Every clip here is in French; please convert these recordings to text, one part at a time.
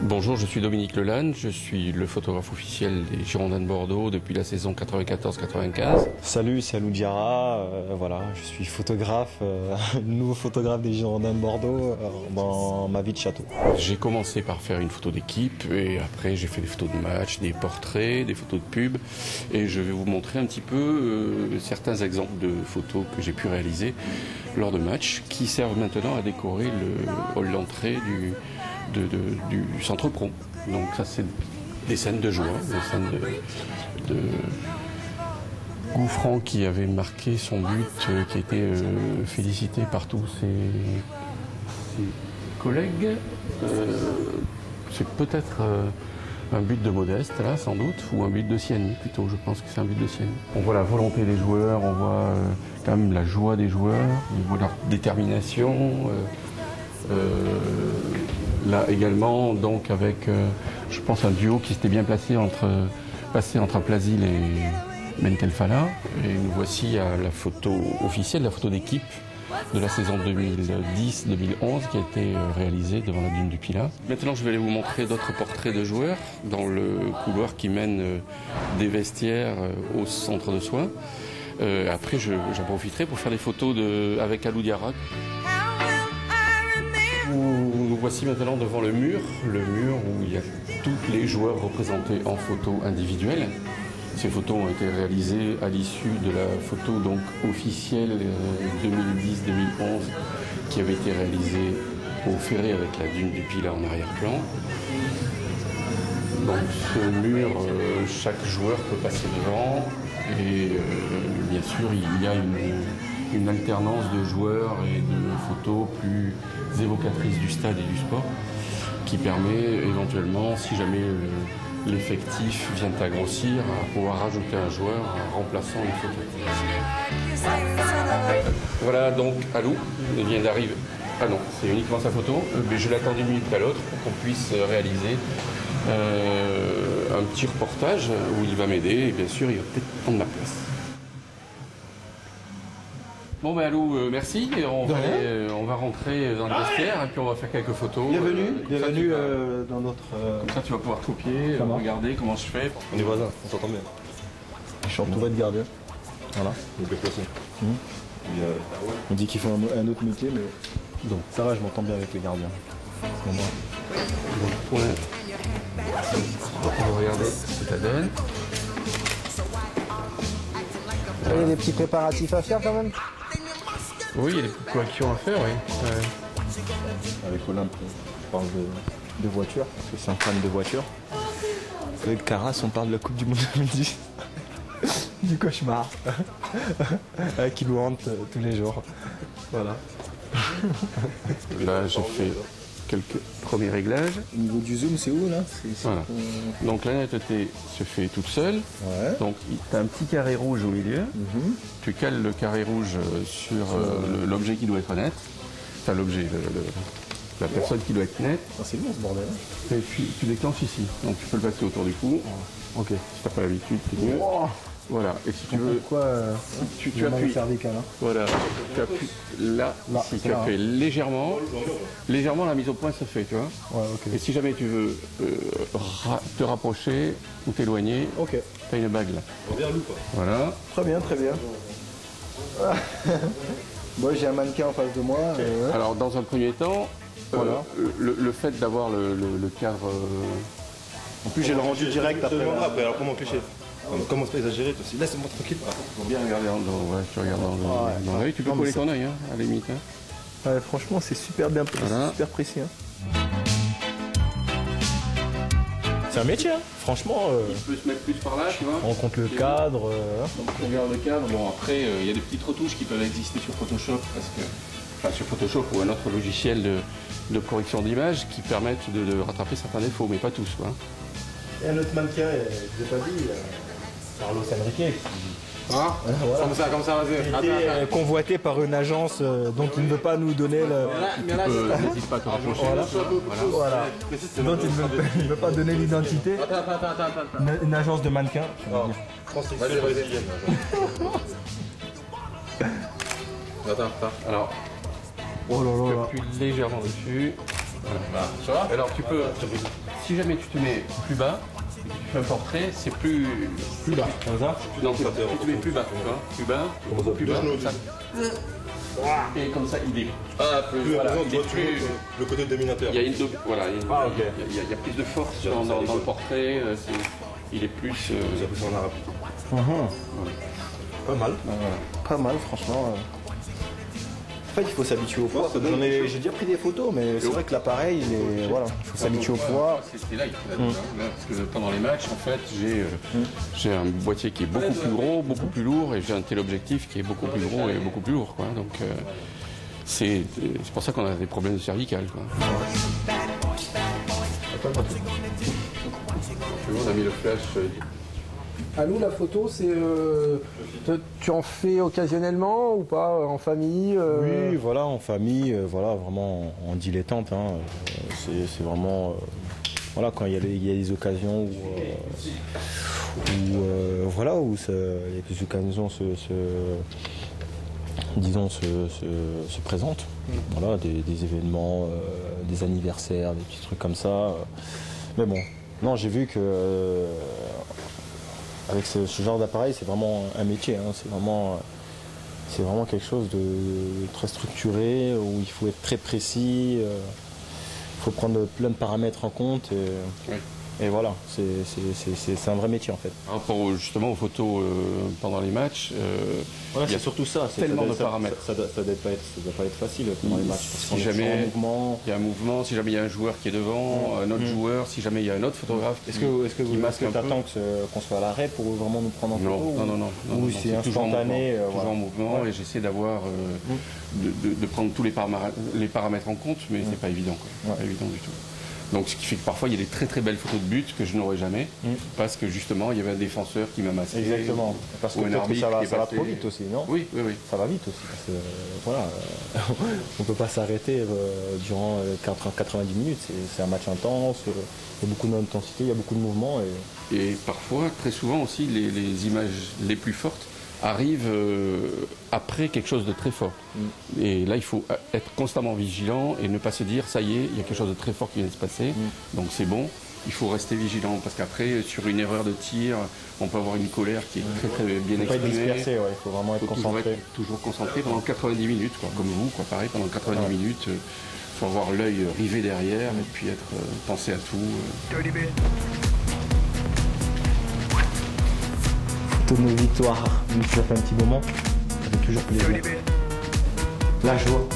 Bonjour, je suis Dominique Lelanne, je suis le photographe officiel des Girondins de Bordeaux depuis la saison 94-95. Salut, c'est Alou Diarra, voilà, je suis photographe, nouveau photographe des Girondins de Bordeaux dans ma vie de château. J'ai commencé par faire une photo d'équipe et après j'ai fait des photos de match, des portraits, des photos de pub et je vais vous montrer un petit peu certains exemples de photos que j'ai pu réaliser lors de matchs qui servent maintenant à décorer le hall d'entrée du centre pro. Donc ça c'est des scènes de joueurs, des scènes de Gouffran qui avait marqué son but, qui a été félicité par tous ses collègues. C'est peut-être un but de Modeste là sans doute, ou un but de Siani plutôt, je pense que c'est un but de Siani. On voit la volonté des joueurs, on voit quand même la joie des joueurs, on voit leur détermination. Là également, donc avec, je pense, un duo qui s'était bien placé entre Plasil et Mentelfala. Et nous voici à la photo officielle, la photo d'équipe de la saison 2010-2011 qui a été réalisée devant la dune du Pilat. Maintenant, je vais aller vous montrer d'autres portraits de joueurs dans le couloir qui mène des vestiaires au centre de soins. Après, j'en profiterai pour faire des photos avec Alou Diarra. Nous voici maintenant devant le mur où il y a tous les joueurs représentés en photo individuelle. Ces photos ont été réalisées à l'issue de la photo donc officielle 2010-2011 qui avait été réalisée au Ferré avec la dune du Pilat en arrière-plan. Donc ce mur, chaque joueur peut passer devant et bien sûr il y a une alternance de joueurs et de photos plus évocatrices du stade et du sport qui permet éventuellement, si jamais l'effectif vient à grossir, à pouvoir rajouter un joueur en remplaçant une photo. Voilà donc Alou, il vient d'arriver. Ah non, c'est uniquement sa photo, mais je l'attends d'une minute à l'autre pour qu'on puisse réaliser un petit reportage où il va m'aider et bien sûr il va peut-être prendre ma place. Bon ben Alou, merci. On va rentrer dans le vestiaire et puis on va faire quelques photos. Bienvenue dans notre... Comme ça tu vas pouvoir copier, regarder comment je fais. On est voisins, on s'entend bien. Je suis entouré de gardiens. Voilà. Donc les poissons. On dit qu'ils font un autre métier, mais donc ça va, je m'entends bien avec les gardiens. On va regarder ce que ça donne. Il y a des petits préparatifs à faire quand même. Oui, il y a des petites corrections à faire, oui. Avec Olympe, on parle de voiture, parce que c'est un fan de voiture. Avec Caras, on parle de la Coupe du Monde 2010. Du cauchemar. Qui nous hante tous les jours. Voilà. Là, j'ai fait quelques premiers réglages. Au niveau du zoom, c'est où là? Voilà. Donc la netteté se fait toute seule. Ouais. Donc tu as un petit carré rouge au milieu. Tu cales le carré rouge sur l'objet qui doit être net. Enfin l'objet, la personne qui doit être nette. Ah, c'est bon ce bordel. Et puis tu déclenches ici. Donc tu peux le passer autour du cou. Ok. Si tu n'as pas l'habitude, c'est mieux. Voilà, et si tu veux, tu appuies, cervical, hein. voilà, tu appuies là ici, tu appuies légèrement la mise au point se fait, tu vois. Ouais, ok. Et si jamais tu veux te rapprocher ou t'éloigner, Ok. tu as une bague là. Voilà. Très bien, très bien. Moi j'ai un mannequin en face de moi. Alors dans un premier temps, Voilà. le fait d'avoir le cadre... En plus j'ai le rendu direct après. Après, alors comment cliché? On commence pas à exagérer, toi aussi. Laisse-moi tranquille. Faut bien regarder tu regardes dans l'œil, tu peux coller ton œil, hein, à la limite. Hein. Ouais, franchement c'est super bien, Voilà. super précis. Hein. C'est un métier, hein. Franchement. Il peut se mettre plus par là, tu vois. On compte le cadre. Donc on regarde le cadre. Bon après, il y a des petites retouches qui peuvent exister sur Photoshop, sur Photoshop ou un autre logiciel de correction d'image qui permettent de rattraper certains défauts, mais pas tous, quoi. Et un autre mannequin, je l'ai pas dit, Carlos Enrique. Ah, voilà. Comme ça, vas-y. Été convoité par une agence dont il ne veut pas nous donner le... N'hésite pas à te rapprocher. Voilà. Dont il ne veut pas donner l'identité. Une agence de mannequins. Vas-y. Attends. Alors, tu appuies légèrement dessus. Voilà. Alors tu peux, si jamais tu te mets plus bas, et que tu fais un portrait, c'est plus bas. Comme ça? Non, tu te mets plus bas, tu vois. Plus bas, plus bas, comme ça. Et comme ça, il est Plus voilà, présent, il tu est vois toujours plus... le côté dominateur. Il y a une voilà, il y a, Ah, ok. il y a plus de force dans le portrait. Il est plus. Vous appelez ça en arabe. Pas mal. Pas mal, franchement. En fait, il faut s'habituer au poids. J'ai déjà pris des photos, mais c'est vrai que l'appareil, il voilà, il faut s'habituer au poids. C'est là, il faut là, parce que pendant les matchs, en fait, j'ai un boîtier qui est beaucoup plus gros, beaucoup plus lourd, et j'ai un téléobjectif qui est beaucoup plus gros et beaucoup plus lourd, quoi. Donc c'est pour ça qu'on a des problèmes de cervicales, quoi. On a mis le flash. Alou, la photo, c'est tu en fais occasionnellement ou pas en famille Oui, voilà, en famille, voilà, vraiment en dilettante. Hein, c'est vraiment, voilà, quand il y a des occasions où voilà, où il y a des occasions se présentent. Voilà, des événements, des anniversaires, des petits trucs comme ça. Mais bon, non, j'ai vu que avec ce genre d'appareil, c'est vraiment un métier. Hein, c'est vraiment quelque chose de très structuré, où il faut être très précis, il faut prendre plein de paramètres en compte. Et voilà, c'est un vrai métier en fait. Par rapport justement aux photos pendant les matchs, Voilà, c'est surtout ça. tellement de paramètres. Ça doit pas être facile pendant les matchs. Si jamais il y a un mouvement, si jamais il y a un joueur qui est devant, un autre joueur, si jamais il y a un autre photographe Est-ce que tu attends qu'on soit à l'arrêt pour vraiment nous prendre en photo? Non. Ou c'est instantané? Toujours en mouvement, et j'essaie d'avoir de prendre tous les paramètres en compte, mais c'est pas évident, quoi. Pas évident du tout. Donc ce qui fait que parfois il y a des très très belles photos de but que je n'aurais jamais, parce que justement il y avait un défenseur qui m'a massé. Exactement. Parce que peut-être que ça va trop vite aussi, non? Oui. Ça va vite aussi, parce que voilà, on peut pas s'arrêter durant 90 minutes. C'est un match intense, il y a beaucoup d'intensité, il y a beaucoup de mouvements. Et parfois, très souvent aussi, les images les plus fortes arrivent après quelque chose de très fort. Et là, il faut être constamment vigilant et ne pas se dire, ça y est, il y a quelque chose de très fort qui vient de se passer, donc c'est bon. Il faut rester vigilant, parce qu'après, sur une erreur de tir, on peut avoir une colère qui est très très bien exprimée. Il faut pas être dispersé, il faut vraiment être concentré. Toujours concentré pendant 90 minutes, quoi, comme vous, quoi, pareil, pendant 90 minutes. Il faut avoir l'œil rivé derrière et puis penser à tout. Photo de nos victoires, vu que ça fait un petit moment, ça fait toujours plaisir. La joie.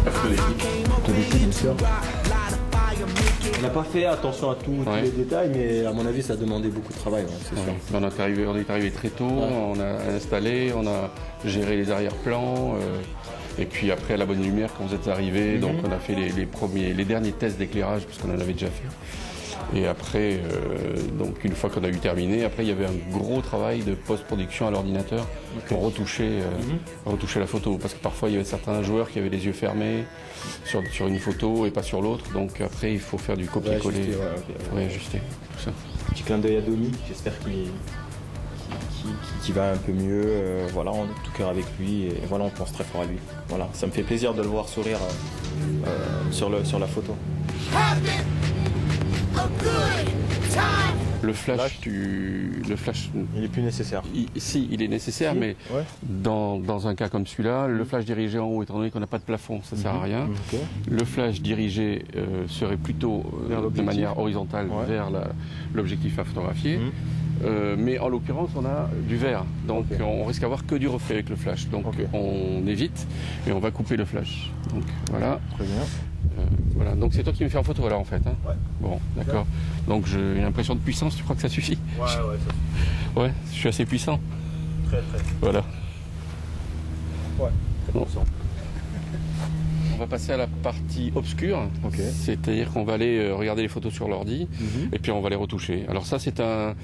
Photo d'équipe, bien sûr. On n'a pas fait attention à tous les détails, mais à mon avis, ça a demandé beaucoup de travail, c'est sûr. On est arrivé très tôt, on a installé, on a géré les arrière-plans. Et puis après, à la bonne lumière, quand vous êtes arrivés, donc on a fait les derniers tests d'éclairage, parce qu'on en avait déjà fait. Et après, donc une fois qu'on a eu terminé, après il y avait un gros travail de post-production à l'ordinateur pour retoucher la photo. Parce que parfois il y avait certains joueurs qui avaient les yeux fermés sur une photo et pas sur l'autre. Donc après il faut faire du copier-coller, il faut réajuster tout ça. Petit clin d'œil à Domi, j'espère qu'il va un peu mieux. Voilà, on est tout cœur avec lui et voilà, on pense très fort à lui. Voilà, ça me fait plaisir de le voir sourire sur la photo. Le flash, il est plus nécessaire. Il est nécessaire, mais dans un cas comme celui-là, le flash dirigé en haut, étant donné qu'on n'a pas de plafond, ça ne sert à rien. Le flash dirigé serait plutôt de manière horizontale vers l'objectif à photographier. Mais en l'occurrence, on a du vert, donc on risque d'avoir que du reflet avec le flash. Donc on évite et on va couper le flash. Donc voilà. Très bien. Voilà, donc c'est toi qui me fais en photo là en fait. Hein. Bon, d'accord. Donc j'ai une impression de puissance, tu crois que ça suffit? Ouais, ça suffit. Ouais, je suis assez puissant. Très. Voilà. Ouais, très puissant. On va passer à la partie obscure, c'est-à-dire qu'on va aller regarder les photos sur l'ordi et puis on va les retoucher. Alors ça c'est un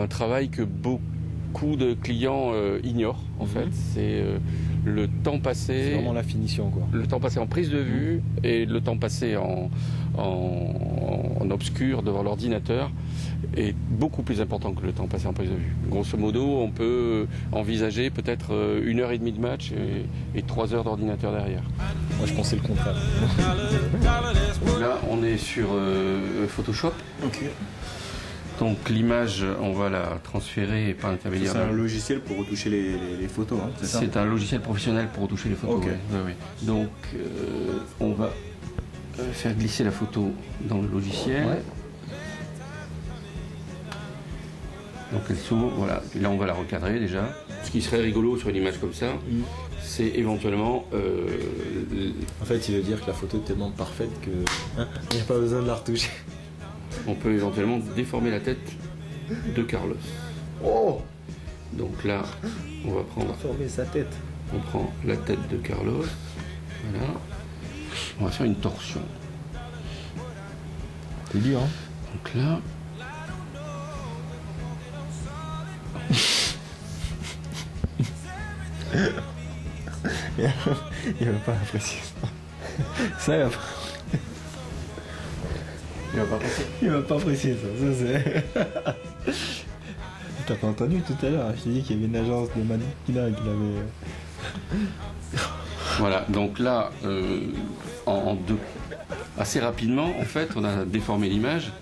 travail que beaucoup de clients ignorent en fait. C'est le temps C'est passé, vraiment la finition, quoi. le temps passé en prise de vue et le temps passé en obscur devant l'ordinateur est beaucoup plus important que le temps passé en prise de vue. Grosso modo, on peut envisager peut-être 1h30 de match et 3 heures d'ordinateur derrière. Moi, je pensais le contraire. Là, on est sur Photoshop. Ok. Donc l'image, on va la transférer par l'intermédiaire C'est d'un un logiciel pour retoucher les photos, hein, c'est ça? C'est un logiciel professionnel pour retoucher les photos. Ok. Ouais, ouais, ouais. Donc, on va faire glisser la photo dans le logiciel. Ouais. Donc elle s'ouvre, voilà. Et là, on va la recadrer déjà. Ce qui serait rigolo sur une image comme ça, c'est éventuellement En fait, il veut dire que la photo est tellement parfaite que il n'y a pas besoin de la retoucher. on peut éventuellement déformer la tête de Carlos. Oh! Donc là, on va prendre, Former sa tête. on prend la tête de Carlos. Voilà. On va faire une torsion. C'est dur, hein? Donc là, Il va pas apprécier ça. Ça, il va pas. il va pas passer. Il va pas apprécier ça. Ça, c'est. T'as pas entendu tout à l'heure? Je t'ai dit qu'il y avait une agence de mannequinat qui l'avait. Voilà, donc là, assez rapidement, en fait, on a déformé l'image.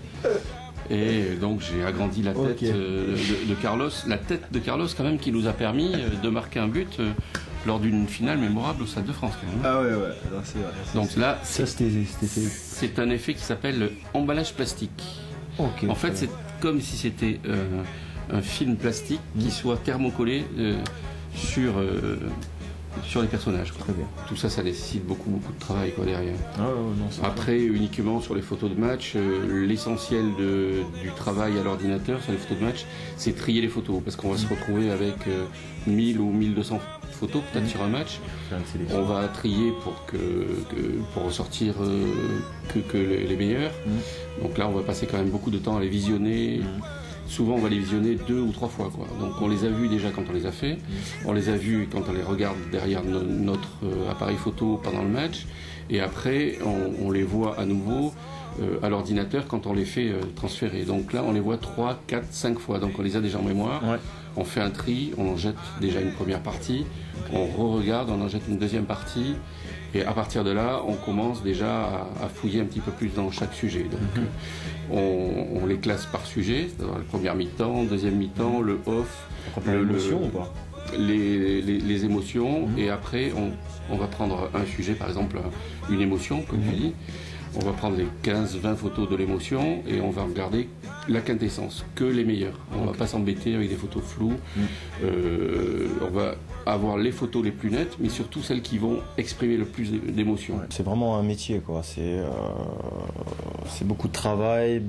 Et donc j'ai agrandi la tête Ok. de Carlos. La tête de Carlos, quand même, qui nous a permis de marquer un but lors d'une finale mémorable au Stade de France, quand même. Ah ouais, ouais. Non, c'est vrai. Donc là, Ça, c'était. c'est un effet qui s'appelle le emballage plastique. Ok. En fait, c'est comme si c'était un film plastique qui soit thermocollé sur les personnages, quoi. Très bien. Tout ça, ça nécessite beaucoup de travail, quoi, derrière. Ah ouais, non, c'est Après, uniquement sur les photos de match, l'essentiel du travail à l'ordinateur sur les photos de match, c'est trier les photos, parce qu'on va se retrouver avec 1000 ou 1200 photos peut-être sur un match. faire une sélection. On va trier pour ressortir que les meilleurs. Donc là, on va passer quand même beaucoup de temps à les visionner. Souvent, on va les visionner 2 ou 3 fois, quoi. Donc on les a vus déjà quand on les a fait. On les a vus quand on les regarde derrière notre appareil photo pendant le match. Et après, on les voit à nouveau à l'ordinateur quand on les fait transférer. Donc là, on les voit 3, 4, 5 fois. Donc on les a déjà en mémoire. Ouais. On fait un tri, on en jette déjà une première partie. On re-regarde, on en jette une deuxième partie. Et à partir de là, on commence déjà à fouiller un petit peu plus dans chaque sujet. Donc, on les classe par sujet, c'est-à-dire la première mi-temps, deuxième mi-temps, le off, L'émotion ou pas? les émotions. Et après, on va prendre un sujet, par exemple une émotion, comme tu dis. On va prendre les 15-20 photos de l'émotion et on va regarder la quintessence, que les meilleures. On ne va pas s'embêter avec des photos floues. On va avoir les photos les plus nettes, mais surtout celles qui vont exprimer le plus d'émotions. C'est vraiment un métier, quoi. C'est beaucoup de travail,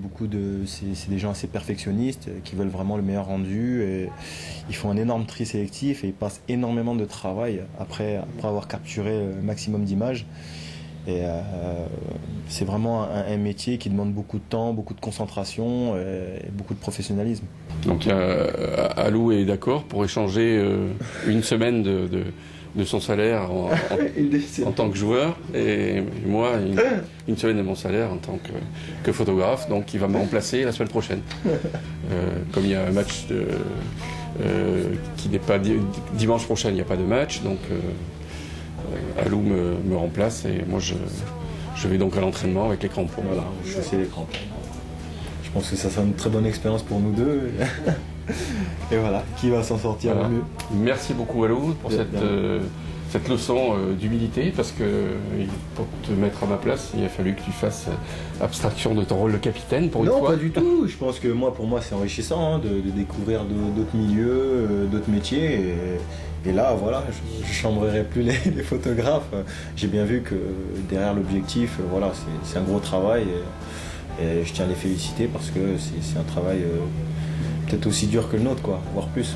c'est des gens assez perfectionnistes qui veulent vraiment le meilleur rendu. Et ils font un énorme tri sélectif et ils passent énormément de travail après avoir capturé le maximum d'images. Et c'est vraiment un métier qui demande beaucoup de temps, beaucoup de concentration et beaucoup de professionnalisme. Donc Alou est d'accord pour échanger une semaine de son salaire en tant que joueur et moi une semaine de mon salaire en tant que photographe. Donc il va me remplacer la semaine prochaine. Comme il y a un match qui n'est pas dimanche prochain, il n'y a pas de match, donc Alou me remplace et moi je vais donc à l'entraînement avec les crampons. Voilà, je fais les crampons. Je pense que ça sera une très bonne expérience pour nous deux. Et voilà, qui va s'en sortir Voilà. le mieux. Merci beaucoup Alou pour Bien, cette leçon d'humilité, parce que pour te mettre à ma place, il a fallu que tu fasses abstraction de ton rôle de capitaine pour une Non, fois. pas du tout. Je pense que pour moi, c'est enrichissant hein, de découvrir d'autres milieux, d'autres métiers. Et là, voilà, je ne chambrerai plus les photographes. J'ai bien vu que derrière l'objectif, voilà, c'est un gros travail. Et je tiens à les féliciter parce que c'est un travail peut-être aussi dur que le nôtre, quoi, voire plus.